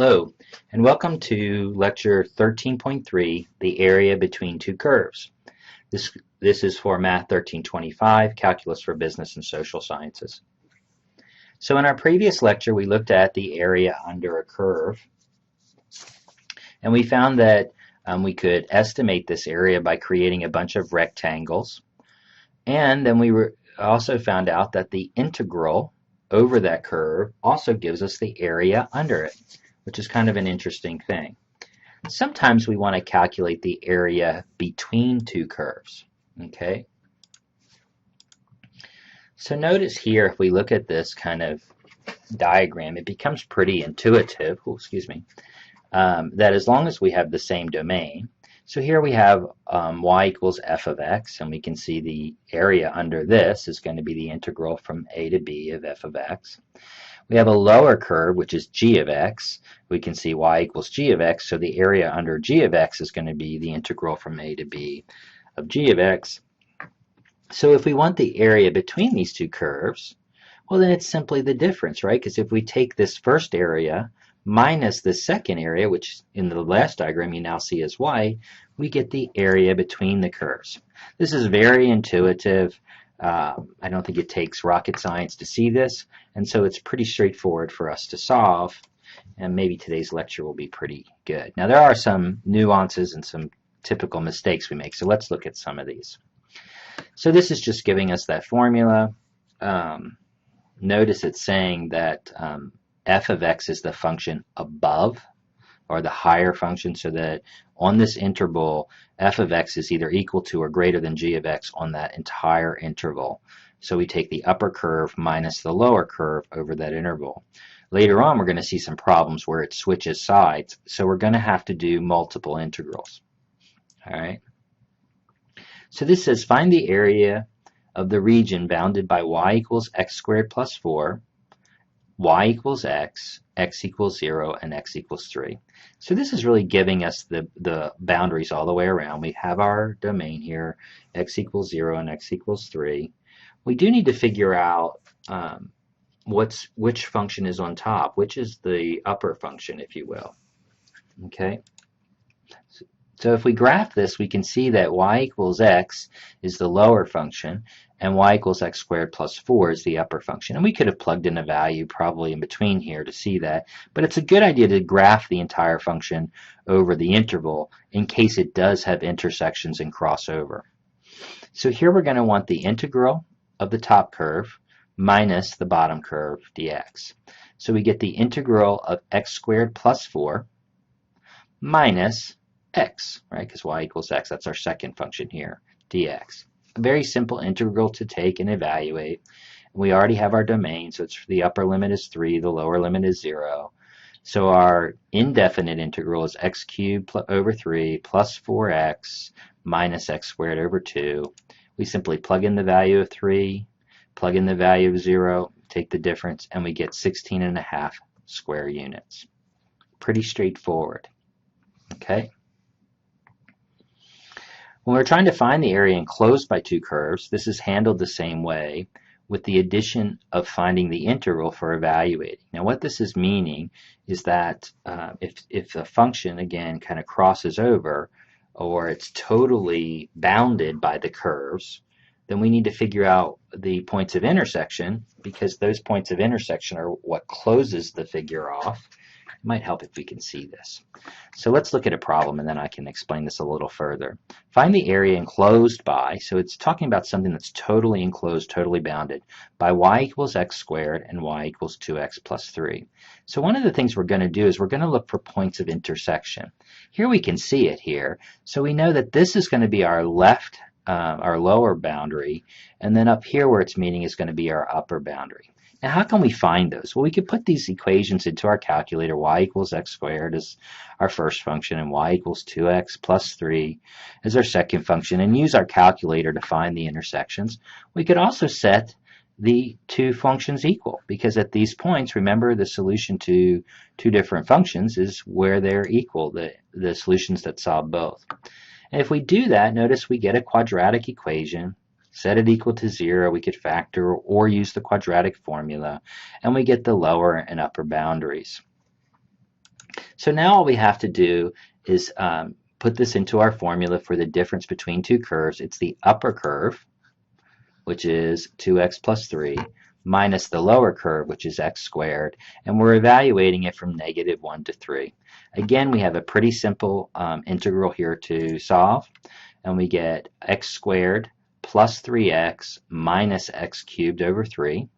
Hello, and welcome to Lecture 13.3, The Area Between Two Curves. This is for Math 1325, Calculus for Business and Social Sciences. So in our previous lecture, we looked at the area under a curve, and we found that we could estimate this area by creating a bunch of rectangles. And then we also found out that the integral over that curve also gives us the area under it, which is kind of an interesting thing. Sometimes we want to calculate the area between two curves. Okay. So notice here, if we look at this kind of diagram, it becomes pretty intuitive. That as long as we have the same domain. So here we have y equals f of x, and we can see the area under this is going to be the integral from a to b of f of x. We have a lower curve, which is g of x. We can see y equals g of x, so the area under g of x is going to be the integral from a to b of g of x. So if we want the area between these two curves, well, then it's simply the difference, right? Because if we take this first area minus the second area, which in the last diagram you now see as y, we get the area between the curves. This is very intuitive. I don't think it takes rocket science to see this, and so it's pretty straightforward for us to solve, and maybe today's lecture will be pretty good. Now there are some nuances and some typical mistakes we make, so let's look at some of these. So this is just giving us that formula. Notice it's saying that f of x is the function above, or the higher function, so that on this interval, f of x is either equal to or greater than g of x on that entire interval. So we take the upper curve minus the lower curve over that interval. Later on, we're going to see some problems where it switches sides, so we're going to have to do multiple integrals. All right. So this says find the area of the region bounded by y equals x squared plus 4, y equals x equals 0, and x equals 3. So this is really giving us the boundaries all the way around. We have our domain here, x equals 0 and x equals 3. We do need to figure out which function is on top, which is the upper function, if you will. Okay. So if we graph this, we can see that y equals x is the lower function, and y equals x squared plus 4 is the upper function. And we could have plugged in a value probably in between here to see that, but it's a good idea to graph the entire function over the interval in case it does have intersections and crossover. So here we're going to want the integral of the top curve minus the bottom curve dx. So we get the integral of x squared plus 4 minus x, right? Because y equals x, that's our second function here, dx. A very simple integral to take and evaluate. We already have our domain, so it's the upper limit is 3, the lower limit is 0. So our indefinite integral is x cubed over 3 plus 4x minus x squared over 2. We simply plug in the value of 3, plug in the value of 0, take the difference, and we get 16.5 square units. Pretty straightforward. Okay. When we're trying to find the area enclosed by two curves, this is handled the same way, with the addition of finding the integral for evaluating. Now what this is meaning is that if a function, again, kind of crosses over, or it's totally bounded by the curves, then we need to figure out the points of intersection, because those points of intersection are what closes the figure off. It might help if we can see this. So let's look at a problem, and then I can explain this a little further. Find the area enclosed by, so it's talking about something that's totally enclosed, totally bounded, by y equals x squared and y equals 2x plus 3. So one of the things we're going to do is we're going to look for points of intersection. Here we can see it here. So we know that this is going to be our left, our lower boundary, and then up here where it's meeting is going to be our upper boundary. Now, how can we find those? Well, we could put these equations into our calculator. Y equals x squared is our first function, and y equals 2x plus 3 is our second function, and use our calculator to find the intersections. We could also set the two functions equal, because at these points, remember, the solution to two different functions is where they're equal, the solutions that solve both. And if we do that, notice we get a quadratic equation. Set it equal to 0, we could factor or use the quadratic formula, and we get the lower and upper boundaries. So now all we have to do is put this into our formula for the difference between two curves. It's the upper curve, which is 2x plus 3, minus the lower curve, which is x squared, and we're evaluating it from -1 to 3. Again, we have a pretty simple integral here to solve, and we get x squared plus 3x minus x cubed over 3.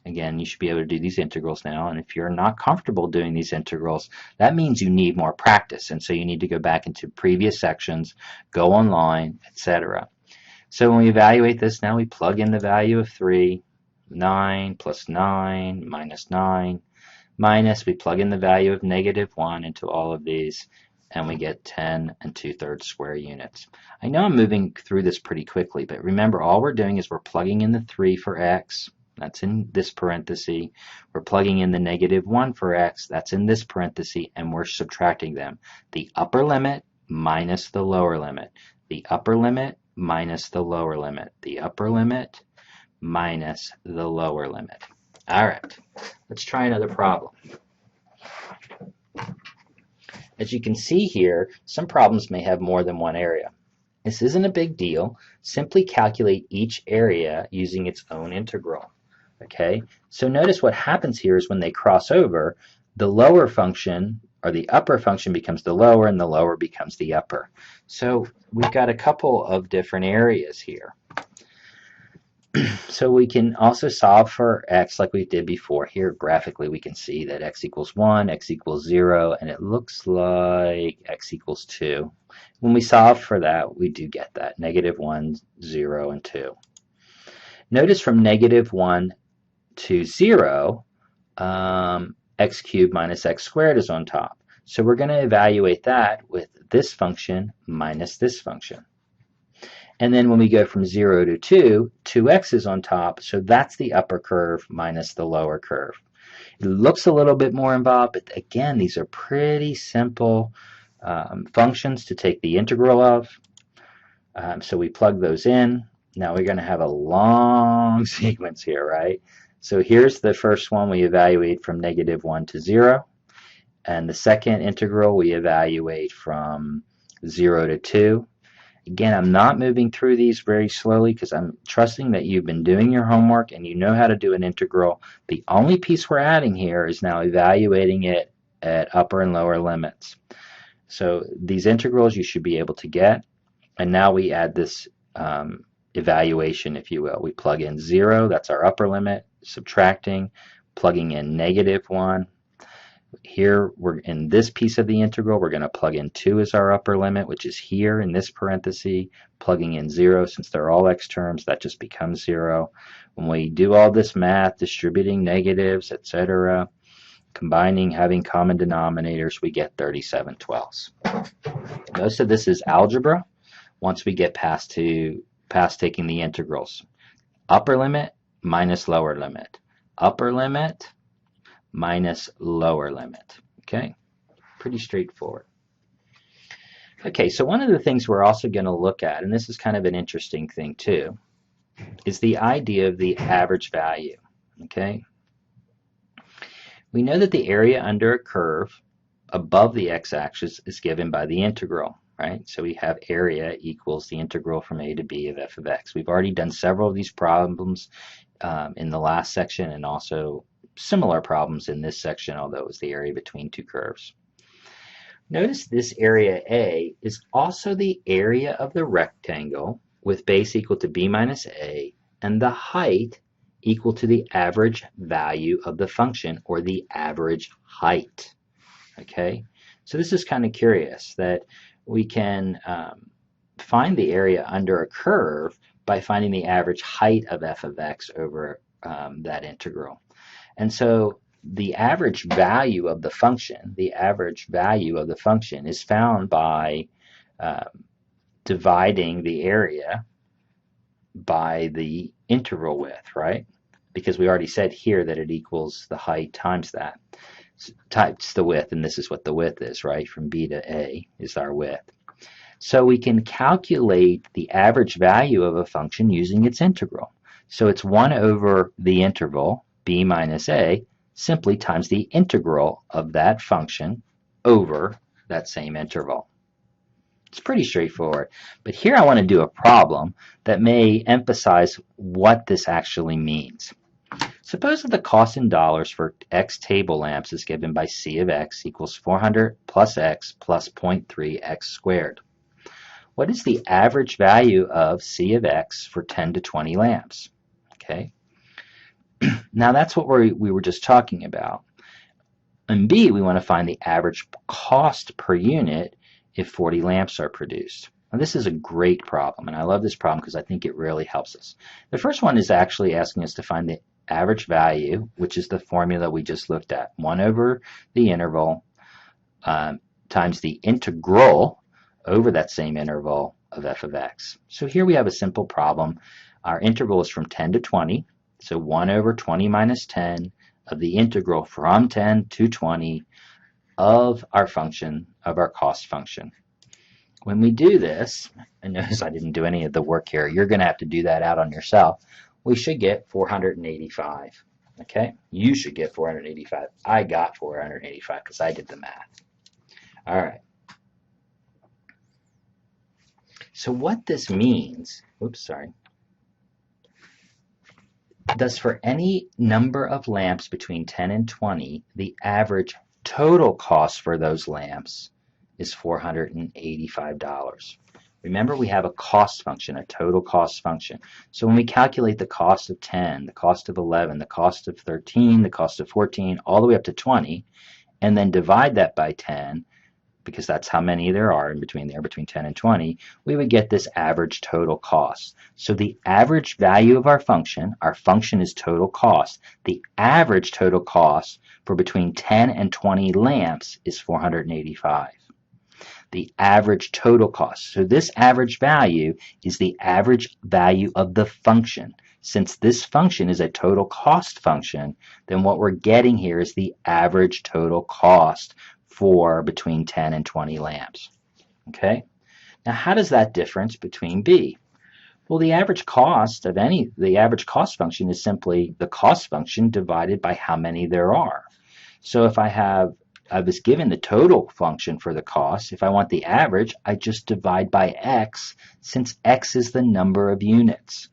Again, you should be able to do these integrals now, and if you're not comfortable doing these integrals, that means you need more practice, and so you need to go back into previous sections, go online, etc. So when we evaluate this now, we plug in the value of 3, 9 plus 9 minus 9, minus, we plug in the value of -1 into all of these, and we get 10 and 2/3 square units. I know I'm moving through this pretty quickly, but remember all we're doing is we're plugging in the 3 for x, that's in this parenthesis. We're plugging in the -1 for x, that's in this parenthesis, and we're subtracting them. The upper limit minus the lower limit. The upper limit minus the lower limit. The upper limit minus the lower limit. All right, let's try another problem. As you can see here, some problems may have more than one area. This isn't a big deal. Simply calculate each area using its own integral. Okay, so notice what happens here is when they cross over, the lower function or the upper function becomes the lower and the lower becomes the upper. So we've got a couple of different areas here. So we can also solve for x like we did before. Here graphically we can see that x equals 1, x equals 0, and it looks like x equals 2. When we solve for that, we do get that, -1, 0, and 2. Notice from -1 to 0, x cubed minus x squared is on top. So we're going to evaluate that with this function minus this function. And then when we go from 0 to 2, 2x is on top, so that's the upper curve minus the lower curve. It looks a little bit more involved, but again, these are pretty simple functions to take the integral of. So we plug those in. Now we're going to have a long sequence here, right? So here's the first one we evaluate from -1 to 0. And the second integral we evaluate from 0 to 2. Again, I'm not moving through these very slowly because I'm trusting that you've been doing your homework and you know how to do an integral. The only piece we're adding here is now evaluating it at upper and lower limits. So these integrals you should be able to get. And now we add this evaluation, if you will. We plug in 0, that's our upper limit, subtracting, plugging in -1. Here, we're in this piece of the integral, we're going to plug in 2 as our upper limit, which is here in this parenthesis, plugging in 0. Since they're all x terms, that just becomes 0. When we do all this math, distributing negatives, etc., combining, having common denominators, we get 37/12. Most of this is algebra once we get past taking the integrals. Upper limit minus lower limit. Upper limit minus lower limit. Okay, pretty straightforward. Okay, so one of the things we're also going to look at, and this is kind of an interesting thing too, is the idea of the average value. Okay, we know that the area under a curve above the x-axis is given by the integral, right? So we have area equals the integral from a to b of f of x. We've already done several of these problems in the last section and also similar problems in this section, although it was the area between two curves. Notice this area A is also the area of the rectangle with base equal to b minus a and the height equal to the average value of the function, or the average height. Okay, so this is kind of curious that we can find the area under a curve by finding the average height of f of x over that integral. And so the average value of the function, is found by dividing the area by the interval width, right? Because we already said here that it equals the height times that, times the width, and this is what the width is, right? From B to A is our width. So we can calculate the average value of a function using its integral. So it's 1 over the interval, b minus a, simply times the integral of that function over that same interval. It's pretty straightforward. But here I want to do a problem that may emphasize what this actually means. Suppose that the cost in dollars for x table lamps is given by C of x equals 400 plus x plus 0.3 x squared. What is the average value of C of x for 10 to 20 lamps? Okay. Now that's what we were just talking about. In B, we want to find the average cost per unit if 40 lamps are produced. Now this is a great problem, and I love this problem because I think it really helps us. The first one is actually asking us to find the average value, which is the formula we just looked at. 1 over the interval times the integral over that same interval of f of x. So here we have a simple problem. Our interval is from 10 to 20, so 1 over 20 minus 10 of the integral from 10 to 20 of our function, of our cost function. When we do this, and notice I didn't do any of the work here, you're going to have to do that out on yourself, we should get 485. Okay? You should get 485. I got 485 because I did the math. All right. So what this means, thus for any number of lamps between 10 and 20, the average total cost for those lamps is $485. Remember, we have a cost function, a total cost function. So when we calculate the cost of 10, the cost of 11, the cost of 13, the cost of 14, all the way up to 20, and then divide that by 10, because that's how many there are in between there, between 10 and 20, we would get this average total cost. So the average value of our function is total cost. The average total cost for between 10 and 20 lamps is 485. The average total cost. So this average value is the average value of the function. Since this function is a total cost function, then what we're getting here is the average total cost for between 10 and 20 lamps. Okay? Now how does that difference between B? Well, the average cost function is simply the cost function divided by how many there are. So if I was given the total function for the cost, if I want the average, I just divide by x, since x is the number of units.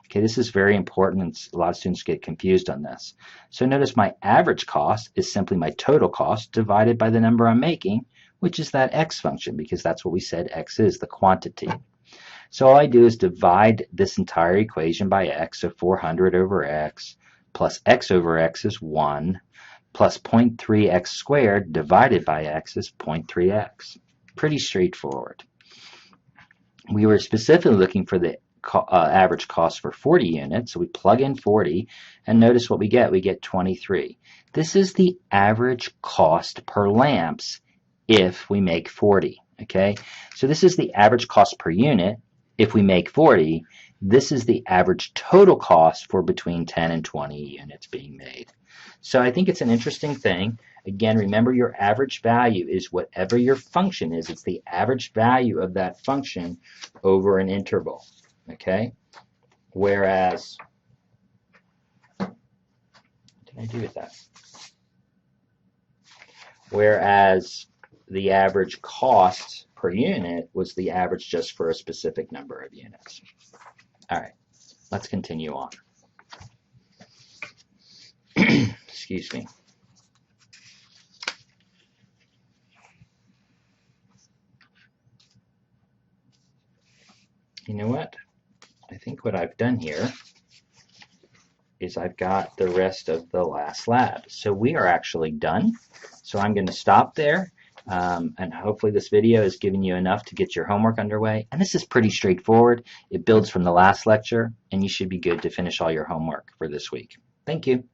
Okay, this is very important, and a lot of students get confused on this. So notice my average cost is simply my total cost divided by the number I'm making, which is that x function, because that's what we said x is, the quantity. So all I do is divide this entire equation by x, so 400 over x, plus x over x is 1, plus 0.3x squared divided by x is 0.3x. Pretty straightforward. We were specifically looking for the average cost for 40 units, so we plug in 40, and notice what we get. We get 23. This is the average cost per lamps if we make 40. Okay, so this is the average cost per unit if we make 40. This is the average total cost for between 10 and 20 units being made. So I think it's an interesting thing. Again, remember, your average value is whatever your function is. It's the average value of that function over an interval. Okay? Whereas, what did I do with that? Whereas the average cost per unit was the average just for a specific number of units. All right, let's continue on. Excuse me. You know what? I think what I've done here is I've got the rest of the last lab. So we are actually done. So I'm going to stop there. And hopefully this video has given you enough to get your homework underway. And this is pretty straightforward. It builds from the last lecture, and you should be good to finish all your homework for this week. Thank you.